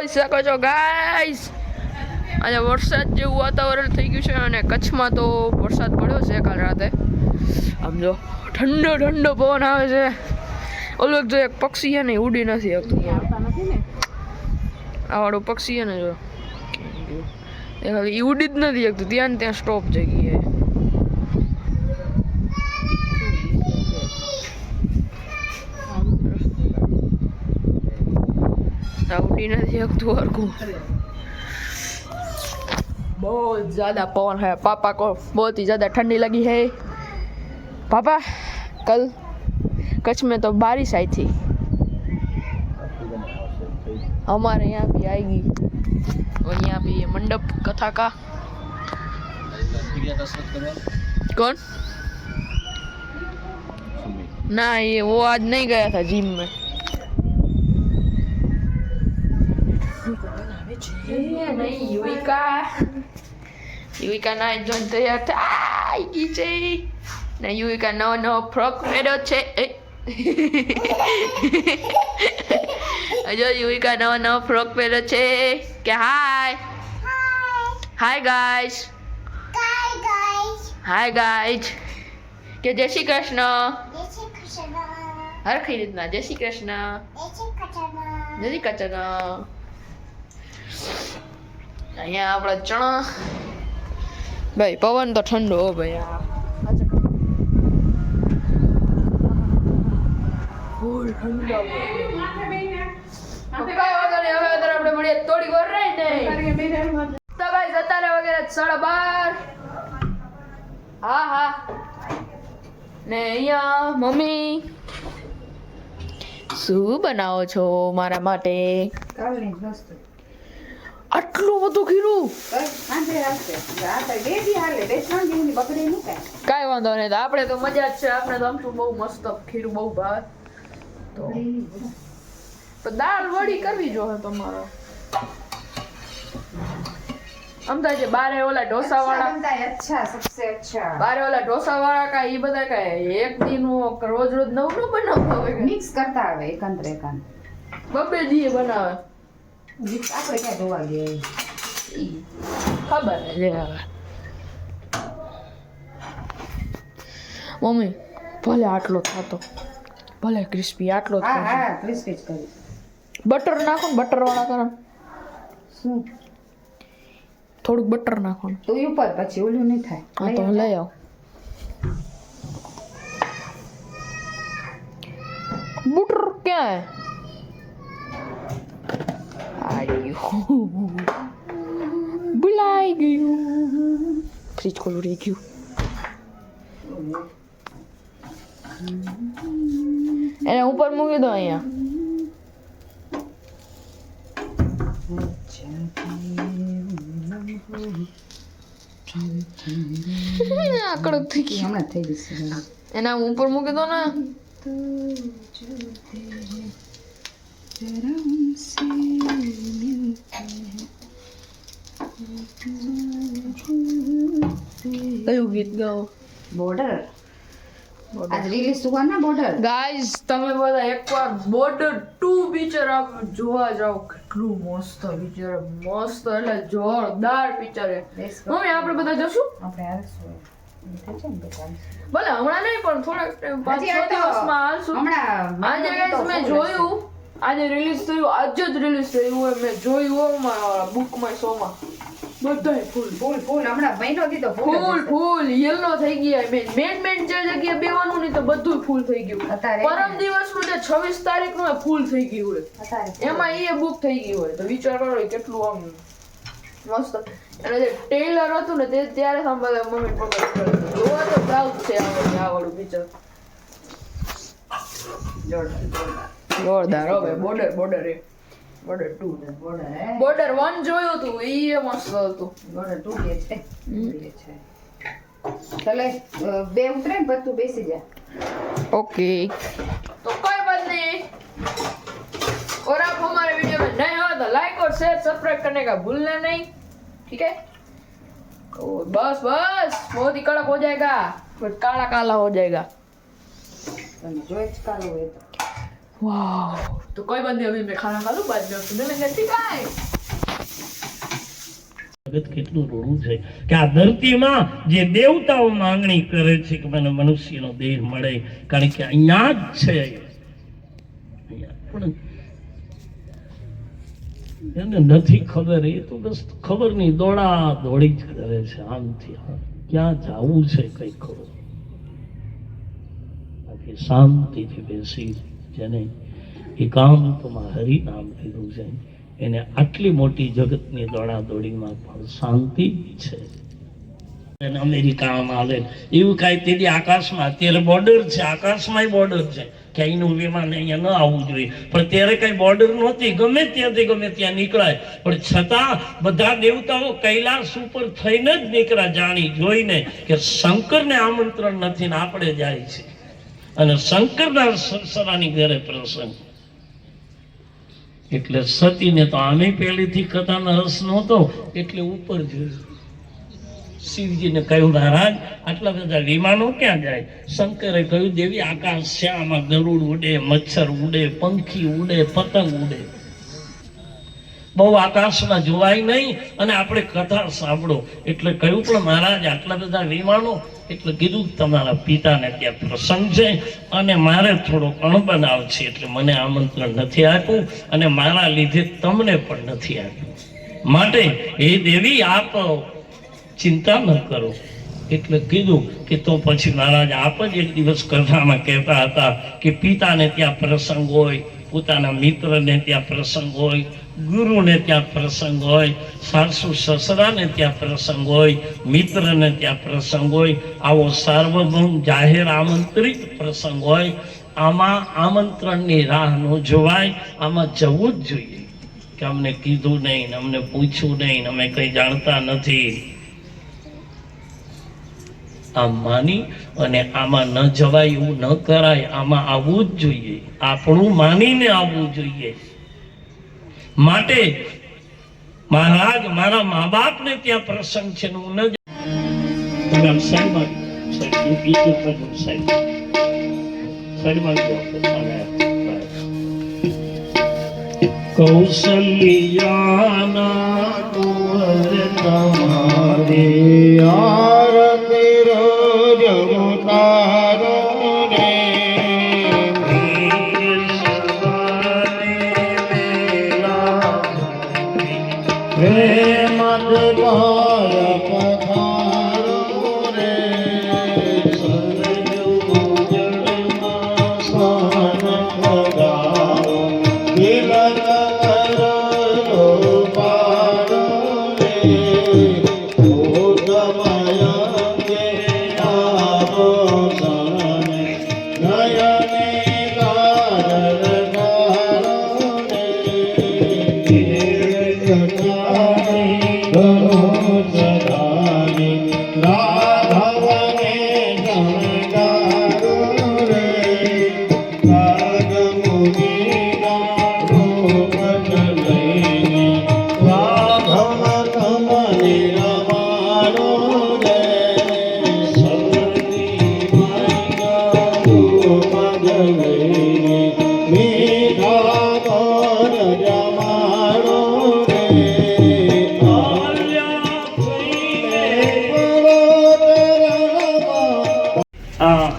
જોઈ શકો છો ગાઈસ, આજે વરસાદ જેવું વાતાવરણ થઈ ગયું છે અને કચ્છમાં તો વરસાદ પડ્યો છે કાલ રાતે. આમ જો ઠંડો ઠંડો પવન આવે છે. ઓલું જો એક પક્ષી છે ને ઉડી નથી શકતું, આ વાળું પક્ષી છે ને જો એ ઉડી જ નથી શકતું, ત્યાં ને ત્યાં સ્ટોપ થઈ ગઈ છે. उड़ी नहीं सकतू और को बहुत ज़्यादा पवन है। पापा को बहुत ही ज़्यादा ठंडी लगी है। पापा कल कच्छ में तो बारिश आई थी, हमारे यहाँ भी आएगी। और यहाँ पे ये मंडप कथा का कौन ना, ये वो आज नहीं गया था जिम में। नहीं युविका ना જોઈન તૈયાર થઈ ગઈ છે ને. યુવિકા નવો ફ્રોક પહેર્યો છે. જો યુવિકા નવો ફ્રોક પહેર્યો છે કે હાય ગાઈસ, હાય ગાઈસ કે જય શ્રી કૃષ્ણ, હરખી રીતના જય શ્રી કૃષ્ણ, જય શ્રી કૃષ્ણ. અહીંયા આપણા ચણા ભાઈ, પવન તો ઠંડો હો ભાઈ. ફૂલ ઠંડો. હવે આપણે મળીએ થોડી વાર રહી ને તો ભાઈ અત્યારે વગેરે 12:30. હા ને અહીંયા મમ્મી શું બનાવો છો મારા માટે? આટલું બધું ખીરું કાંઈ વાંધો નહીં, આપણે તો મજા જ છે. આપણે તો આમ બહુ મસ્ત ખીરું બહુ ભાવે. તો દાળ વડી કરવી જોઈએ તમારો. આમ થાય છે બારે ઓલા ઢોસા વાળા, બારે ઓલા ઢોસા વાળા કા એ બધા કાંઈ એક દિન રોજ નવું ન બનાવતા હોય, મિક્સ કરતા આવે એકાંતરે એકાંત, બબે દીએ બનાવે. આપણે ક્યાં જોવા ગયા ખબર છે હવે. મમ્મી ભલે આટલો થતો, ભલે ક્રિસ્પી આટલો જ હા હા ક્રિસ્પી જ કરી. બટર નાખો ને, બટર વાળા કરો. શું થોડુંક બટર નાખો ને તો ઉપર, પછી ઓલું નહીં થાય. હા તો લઈ આવ. બટર ક્યાં ભૂલાઈ ગયું, ફ્રીજ ખોલું રહી ગયું. એને ઉપર મૂકી દો અહીંયા. આકડો થઈ ગઈ, હમણાં થઈ જશે. એના ઉપર મૂકી દો ને. કયું ગીત ગાઓ? બોર્ડર આજ રિલીઝ થવાના. બોર્ડર ગાઈઝ તમે બધા એકવાર બોર્ડર 2 પિક્ચર આપ જોવા જાઓ. કેટલું મસ્ત પિક્ચર, મસ્ત એટલે જોરદાર પિક્ચર છે. મમ્મી આપણે બધા જશું? આપણે હાલશું ભલે હમણાં નહીં પણ થોડાક 5-6 દિવસમાં હાલશું. હમણાં આજે ગાઈઝ મેં જોયું, આજે રિલીઝ થયું, આજે જ રિલીઝ થયું હોય. મેં જોયું બુકમાં શોમાં બધાય ફૂલ હમણાં મહિનો દીધો ફૂલ યલો થઈ ગયા. મેન જે જગ્યાએ બેવાનું નહીં તો બધું ફૂલ થઈ ગયું. પરમ દિવસનું જે 26 તારીખનું ફૂલ થઈ ગયું હોય, એમાં એ બુક થઈ ગયું હોય. તો વિચાર કરો કેટલું આમ મસ્ત. એટલે જે ટ્રેલર હતું ને તે ત્યારે સાંભળે મમ્મી પપ્પા જોવા તો પ્રાઉડ છે આ વાળું પિક્ચર. જોરદાર હવે. બોર્ડર બોર્ડર 2 બોર્ડર 1 જોયું હતું, એ મસ્ત હતું. બોર્ડર 2 કે છે. ચાલે બે ઉતરે ને બધું બેસી જા. ओके तो कोई बात नहीं। और आप हमारे वीडियो में नए हो तो लाइक और शेयर सब्सक्राइब करने का भूलना नहीं, ठीक है? और बस बहुत ही कड़क हो जाएगा, फिर काला काला हो जाएगा. जो काला हुए तो वाह, तो कोई बात नहीं, अभी मैं खाना खा लूं, बाद में आपसे मिलेंगे, ठीक है? જગત કેટલું રોડું છે કે આ ધરતીમાં જે દેવતાઓ માંગણી કરે છે કે મને મનુષ્યનો દેહ મળે, કારણ કે અહીંયા જ છે. અહીંયા પણ એને નથી ખબર, એ તો બસ ખબર નહીં, દોડા દોડી જ કરે છે આમથી આમ. ક્યાં જવું છે કઈ ખબર. બાકી શાંતિથી બેસી જેને એકાંતમાં હરિ નામ લીધું છે એને આટલી મોટી જગતની દોડાદોડીમાં પણ શાંતિ છે. અને અમેરિકામાં આવે એવું કાંઈ તેથી આકાશમાં અત્યારે બોર્ડર છે, આકાશમાંય બોર્ડર છે કે અહીંનું વિમાન અહીંયા ન આવવું જોઈએ, પણ ત્યારે કઈ બોર્ડર નહોતી, ગમે ત્યાંથી ગમે ત્યાં નીકળાય. પણ છતાં બધા દેવતાઓ કૈલાસ ઉપર થઈને જ નીકળ્યા, જાણી જોઈને કે શંકરને આમંત્રણ નથી ને આપણે જાય છે. અને શંકરના સસરાની ઘરે પ્રસંગ એટલે સતીને તો આમે પહેલેથી કથાનો રસ નહોતો એટલે ઉપર જોયું. શિવજીને કહ્યું મહારાજ આટલા બધા વિમાનો ક્યાં જાય? શંકરે કહ્યું દેવી આકાશ છે, આમાં ગરુડ ઉડે, મચ્છર ઉડે, પંખી ઉડે, પતંગ ઉડે, બહુ આકાશમાં જોવાય નહીં. અને આપણે કથા સાંભળો એટલે કહ્યું પણ મહારાજ આટલા બધા વિમાનો, એટલે કીધું તમારા પિતાને ત્યાં પ્રસંગ છે અને મારે થોડો અણબનાવ છે એટલે મને આમંત્રણ નથી આપ્યું અને મારા લીધે તમને પણ નથી આપ્યું, માટે હે દેવી આપ ચિંતા ન કરો. એટલે કીધું કે તો પછી મહારાજ આપ જ એક દિવસ કથામાં કહેતા હતા કે પિતાને ત્યાં પ્રસંગ હોય, પોતાના મિત્રને ત્યાં પ્રસંગ હોય, ગુરુને ત્યાં પ્રસંગ હોય, સાસુ સસરાને ત્યાં પ્રસંગ હોય, મિત્રને ત્યાં પ્રસંગ હોય, આવો સાર્વભૌમ જાહેર આમંત્રિત પ્રસંગ હોય. આમાં આમંત્રણની રાહ ન જોવાય, આમાં જવું જ જોઈએ કે અમને કીધું નહીં, અમને પૂછ્યું નહીં, અમે કંઈ જાણતા નથી. આમ માની અને આમાં ન જવાય એવું ન કરાય, આમાં આવવું જ જોઈએ, આપણું માનીને આવવું જોઈએ. માટે મહારાજ મારા મા બાપને ત્યાં પ્રસંગ છે હું ન કૌશલ્યાના કુંવર તમારે આરતી રોજ ઉતારો રે પ્રેમ દ્વારા પધારો રે સરજુ જળમાં સ્નાન કરાવો તિલક કરો પાડો રે ભૂતમયંગે આવો શરણે નયને કારર કારો રે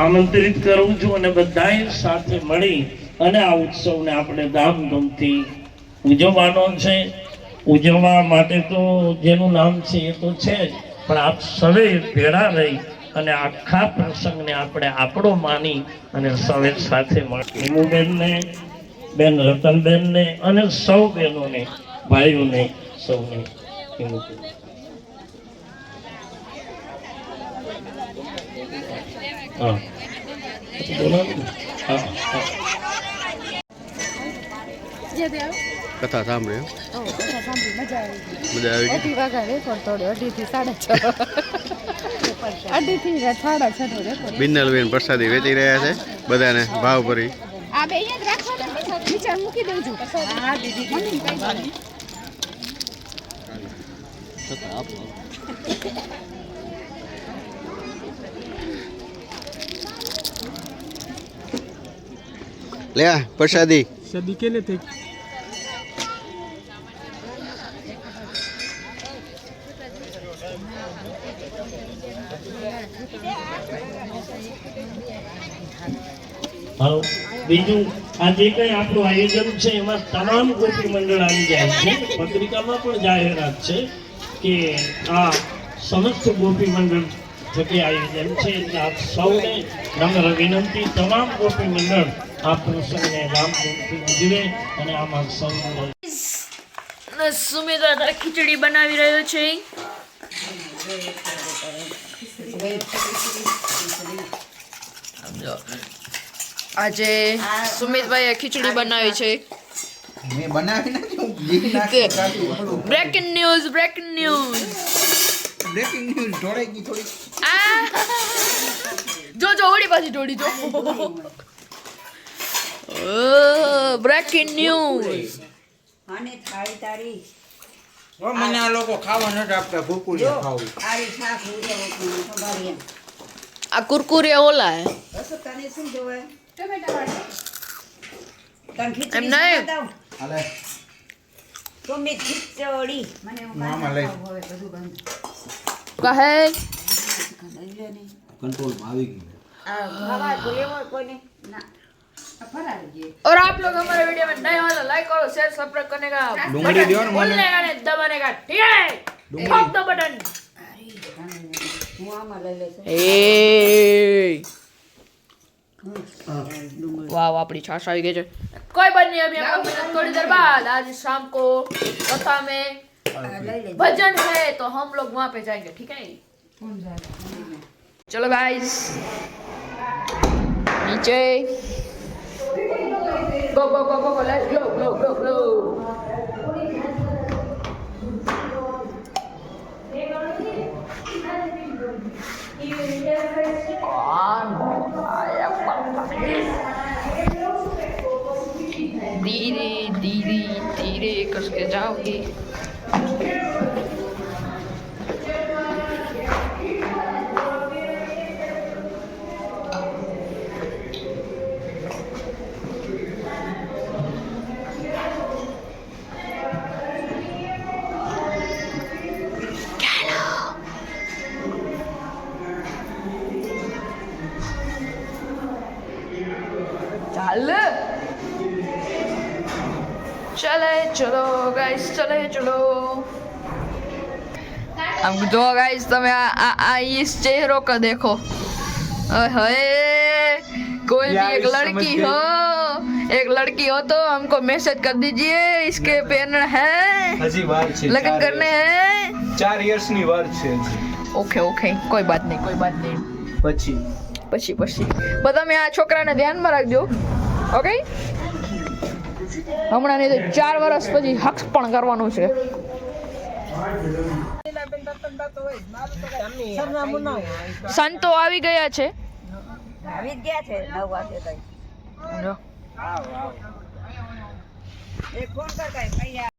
આમંત્રિત કરું છું અને બધાએ સાથે મળી અને આ ઉત્સવને આપણે ધામધૂમથી ઉજવવાનો છે. ઉજવવા માટે તો જેનું નામ છે એ તો છે જ, પણ આપ સૌએ ભેળા રહી અને આખા પ્રસંગને આપણે આપણો માની અને સૌએ સાથે મળી હિમુબેનને, બેન રતનબેનને અને સૌ બહેનોને, ભાઈઓને સૌને હિમુબેન હા કથા સાંભળી મજા આવી અઢી વાગ્યા રેકોર્ડ તોડ્યો, 2:30 થી 6:30. બિન્નલબેન પ્રસાદી વેચી રહ્યા છે, બધાને ભાવ ભરી. આ બે અહીંયા જ રાખવાના, વિચાર મૂકી દેજો. હા દીદી મમ્મી કઈ લે આ પ્રસાદી સદી કેને થઈ હાલો બીજું આ જે કંઈ આપણું આયોજન છે એમાં તમામ ગોપી મંડળ આવી જાય છે પત્રિકામાં પણ જાહેરાત છે કે આ સમસ્ત ગોપી મંડળ થકી આયોજન છે એટલે આપ સૌને નમ્ર વિનંતી તમામ ગોપી મંડળ આ પ્રસંગને રામધૂનથી ઉજવે અને આમાં સૌ સુમિત ખીચડી બનાવી રહ્યો છે આજે સુમિતભાઈએ ખીચડી બનાવી છે મેં બનાવી નથી હું ઘી નાખી કાઢી બ્રેકિંગ ન્યૂઝ બ્રેકિંગ ન્યૂઝ ઢોળાઈ ગઈ થોડી જો ઓડી પાછી ઢોળી જો બ્રેકિંગ ન્યૂઝ અને થાળી તારી મને આ લોકો ખાવા નથી આપતા ભૂકુલી ખાવું આરી શાક ઉડે આ કુરકુરે ઓલા હે બસ તને શું જોવે ટમેટા વાળી તને એમ ખીચડી નહીં. બતાવ હાલે તો મે ખીચડી મને હું મામા લઈ. હવે બધું બંધ કહે લઈ લે ને કંટ્રોલમાં આવી ગયું આ ખાવા તો લેવો કોઈને ના આ ફરાળી ગઈ और आप लोग हमारे वीडियो में नए हो तो लाइक करो शेयर सब्सक्राइब करने का डूंगरी दियो ना बोलने का नहीं दबाने का ठीक है ठोक दो बटन હું આમાં લઈ લેશે ए वाह अपनी छाछ आ गई है कोई बात नहीं अभी हम लोग थोड़ी देर बाद आज शाम को कथा में લઈ લે भजन है तो हम लोग वहाँ पे जाएंगे ठीक है चलो गाइस नीचे go go go go go let's go धीरे धीरे धीरे कसके जाओगे चल चले चलो गाइस चले चलो अब जो गाइस તમે આ इस चेहरों का देखो हाय कोई भी एक लड़की हो तो हमको मैसेज कर दीजिए इसके पेरेंट है હજી વાર છે लगन करने हैं 4 યર્સની વાર છે હજી ओके ओके कोई बात नहीं પછી પછી પણ તમે આ છોકરાને ધ્યાનમાં રાખજો ઓકે હમણાં નહીં તો 4 વર્ષ પછી હક પણ કરવાનું છે સંતો આવી ગયા છે આવી જ ગયા છે 9 વાગે તઈ જો એક ફોન કર કઈ પૈયા